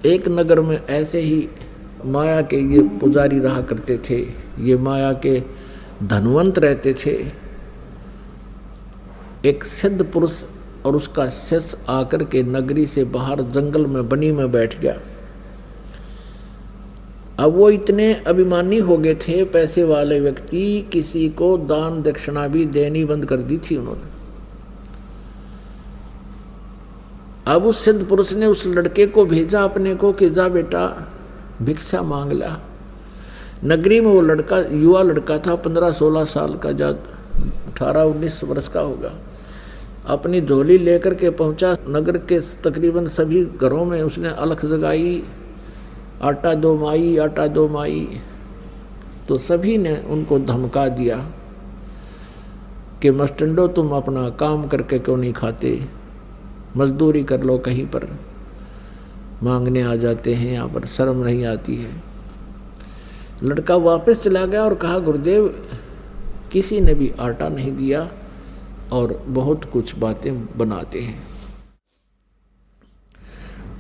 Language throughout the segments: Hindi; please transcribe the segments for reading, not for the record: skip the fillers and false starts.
एक नगर में ऐसे ही माया के ये पुजारी रहा करते थे, ये माया के धनवंत रहते थे। एक सिद्ध पुरुष और उसका शिष्य आकर के नगरी से बाहर जंगल में बनी में बैठ गया। अब वो इतने अभिमानी हो गए थे, पैसे वाले व्यक्ति, किसी को दान दक्षिणा भी देनी बंद कर दी थी उन्होंने। अब उस सिद्ध पुरुष ने उस लड़के को भेजा अपने को कि जा बेटा भिक्षा मांग ला। नगरी में वो लड़का युवा लड़का था, 15-16 साल का, जा 18-19 वर्ष का होगा। अपनी झोली लेकर के पहुंचा। नगर के तकरीबन सभी घरों में उसने अलख जगाई, आटा दो माई, आटा दो माई। तो सभी ने उनको धमका दिया कि मस्टंडो तुम अपना काम करके क्यों नहीं खाते, मजदूरी कर लो, कहीं पर मांगने आ जाते हैं, यहाँ पर शर्म नहीं आती है। लड़का वापस चला गया और कहा गुरुदेव किसी ने भी आटा नहीं दिया और बहुत कुछ बातें बनाते हैं।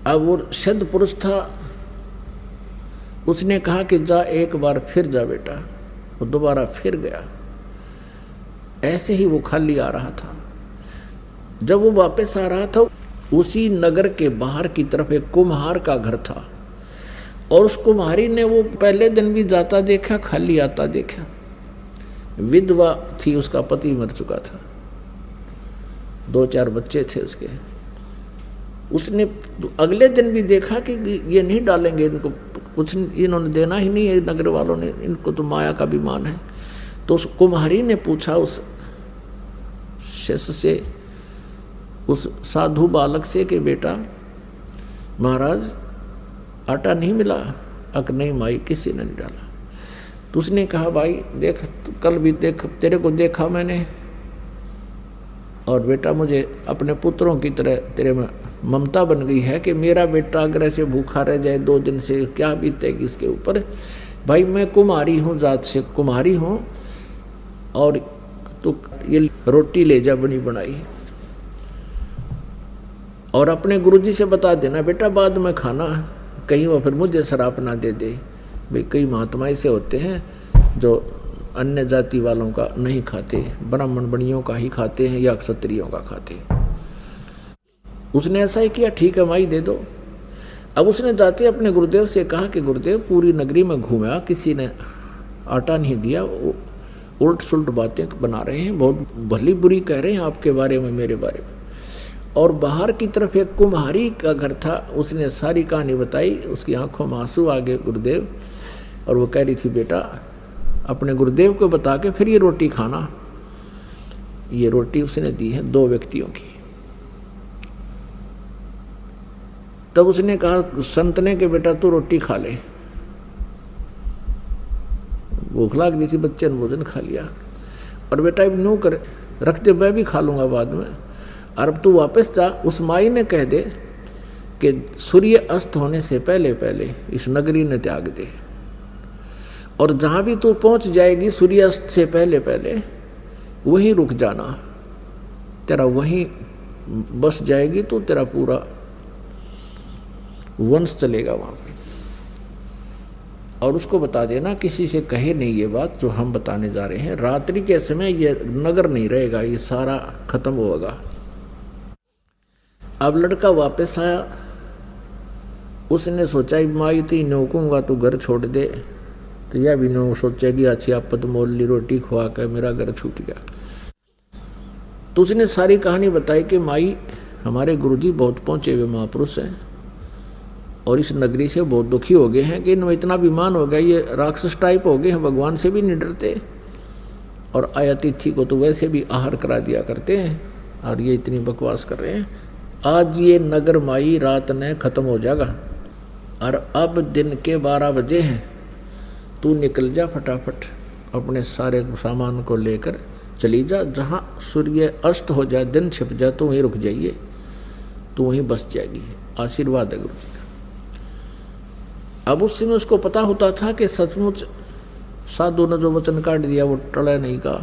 अब वो सिद्ध पुरुष था, उसने कहा कि जा एक बार फिर जा बेटा। वो दोबारा फिर गया। ऐसे ही वो खाली आ रहा था। जब वो वापस आ रहा था, उसी नगर के बाहर की तरफ एक कुम्हार का घर था और उस कुम्हारी ने वो पहले दिन भी जाता देखा, खाली आता देखा। विधवा थी, उसका पति मर चुका था, 2-4 बच्चे थे उसके। उसने अगले दिन भी देखा कि ये नहीं डालेंगे, इनको कुछ इन्होंने देना ही नहीं है, नगर वालों ने, इनको तो माया का अभिमान है। तो उस कुम्हारी ने पूछा उस शिष्य से, उस साधु बालक से कि बेटा महाराज आटा नहीं मिला? अक नहीं माई, किसी ने नहीं डाला। तो उसने कहा भाई देख, कल भी देख, तेरे को देखा मैंने, और बेटा मुझे अपने पुत्रों की तरह तेरे में ममता बन गई है कि मेरा बेटा अगर ऐसे भूखा रह जाए 2 दिन से, क्या बीतेगी उसके ऊपर। भाई मैं कुम्हारी हूँ, जात से कुम्हारी हूँ, और तो ये रोटी ले जा बनी बनाई, और अपने गुरुजी से बता देना बेटा बाद में खाना, कहीं वो फिर मुझे शराप ना दे दे। भाई कई महात्मा ऐसे होते हैं जो अन्य जाति वालों का नहीं खाते, ब्राह्मण बणियों का ही खाते हैं या क्षत्रियों का खाते हैं। उसने ऐसा ही किया, ठीक है माई दे दो। अब उसने जाते अपने गुरुदेव से कहा कि गुरुदेव पूरी नगरी में घूमा, किसी ने आटा नहीं दिया, उल्ट सुलट बातें बना रहे हैं, बहुत भली बुरी कह रहे हैं आपके बारे में, मेरे बारे में। और बाहर की तरफ एक कुम्हारी का घर था, उसने सारी कहानी बताई। उसकी आंखों में आंसू आ गए गुरुदेव, और वो कह रही थी बेटा अपने गुरुदेव को बता के फिर ये रोटी खाना। ये रोटी उसने दी है 2 व्यक्तियों की। तब उसने कहा संत ने कि बेटा तू रोटी खा ले। भूख लाग रही थी, बच्चे ने भोजन खा लिया, और बेटा अब नो कर रख दे, मैं भी खा लूंगा बाद में। और अब तू वापस जा, उस माई ने कह दे कि सूर्य अस्त होने से पहले पहले इस नगरी ने त्याग दे, और जहां भी तू पहुंच जाएगी सूर्यास्त से पहले पहले वहीं रुक जाना, तेरा वहीं बस जाएगी तो तेरा पूरा वंश चलेगा वहां पर। और उसको बता देना किसी से कहे नहीं ये बात जो हम बताने जा रहे हैं। रात्रि के समय ये नगर नहीं रहेगा, ये सारा खत्म होगा। अब लड़का वापस आया, उसने सोचा माई तो नौकूंगा तो घर छोड़ दे, तो यह भी नो सोचेगी अच्छी आपत मोल ली रोटी खुआ कर मेरा घर छूट गया। तो उसने सारी कहानी बताई कि माई हमारे गुरुजी बहुत पहुंचे हुए महापुरुष हैं और इस नगरी से बहुत दुखी हो गए हैं कि इनमें इतना अभिमान हो गया, ये राक्षस टाइप हो गए हैं, भगवान से भी नहीं डरते, और अतिथि को तो वैसे भी आहार करा दिया करते हैं, और ये इतनी बकवास कर रहे हैं। आज ये नगर माई रात ने खत्म हो जाएगा, और अब दिन के 12 बजे हैं, तू निकल जा फटाफट, अपने सारे सामान को लेकर चली जा, जहाँ सूर्य अस्त हो जाए, दिन छिप जाए तो वहीं रुक जाइए, तो वहीं बस जाएगी। आशीर्वाद है गुरु जी का। अब उस समय उसको पता होता था कि सचमुच साधु ने जो वचन काट दिया वो टला नहीं का।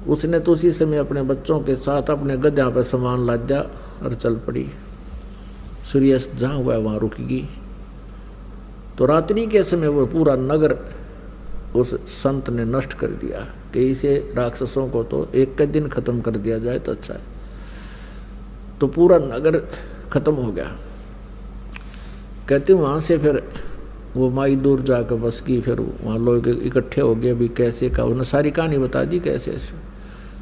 उसने तो उसी समय अपने बच्चों के साथ अपने गद्या पर सामान लाद दिया और चल पड़ी। सूर्यास्त जहाँ हुआ वहाँ रुकेगी। तो रात्रि के समय वो पूरा नगर उस संत ने नष्ट कर दिया कि इसे राक्षसों को तो एक के दिन खत्म कर दिया जाए तो अच्छा है। तो पूरा नगर खत्म हो गया। कहते वहाँ से फिर वो माई दूर जाकर बस की, फिर वहाँ लोग इकट्ठे हो गए। अभी कैसे का उन्होंने सारी कहानी बता दी कैसे ऐसे।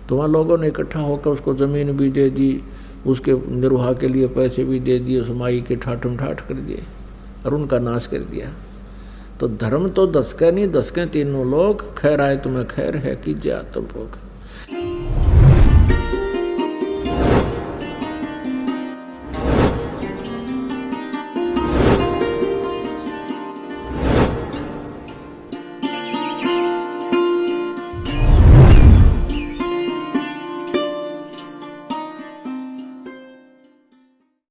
तो वहाँ लोगों ने इकट्ठा होकर उसको ज़मीन भी दे दी, उसके निर्वाह के लिए पैसे भी दे दिए, उस माई के ठाठम ठाठ कर दिए और उनका नाश कर दिया। तो धर्म तो दसके नहीं, दसके तीनों लोग, खैर आए तुम्हें खैर है कीजिए आत्म भोग।